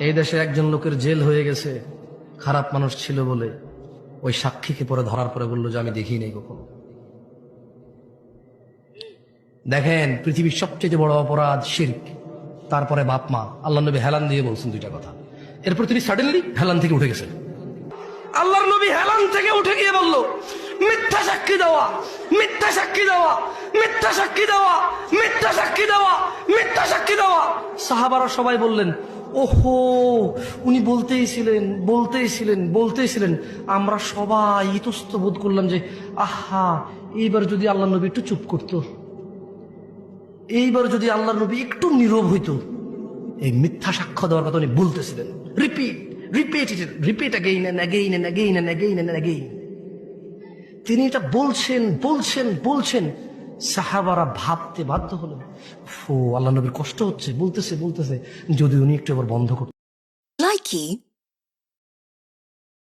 এই দেশে একজন লোকের জেল হয়ে গেছে খারাপ মানুষ ছিল বলে। ওই সাক্ষীকে পরে ধরার পরে বললো যে আমি দেখি নাই কখনো। দেখেন, পৃথিবীর সবচেয়ে বড় অপরাধ শিরক, তারপরে বাপ মা। আল্লাহ নবী হেলান দিয়ে বলছেন দুইটা কথা, এরপর তিনি সাডেনলি হেলান থেকে উঠে গেছেন। আল্লাহর নবী হেলান থেকে উঠে গিয়ে বলল, মিথ্যা সাক্ষী দেওয়া, মিথ্যা সাক্ষী দেওয়া, মিথ্যা সাক্ষী দেওয়া, মিথ্যা সাক্ষী দেওয়া, মিথ্যা সাক্ষী দেওয়া। সাহাবারা সবাই বললেন, ওহো, উনি বলতেইছিলেন। আমরা সবাই ইতস্ত বোধ করলাম যে আহা, এইবার যদি আল্লাহ নবী একটু চুপ করতো, এইবার যদি আল্লাহ নবী একটু নীরব হইতো। এই মিথ্যা সাক্ষ্য দেওয়ার কথা উনি বলতেছিলেন, রিপিট অ্যাগেইন। তিনি এটা বলছেন। সাহাবারা ভাবতে বাধ্য হলেন, ও আল্লাহ নবীর কষ্ট হচ্ছে, বলতেছে যদি উনি একটু আবার বন্ধ করতেন।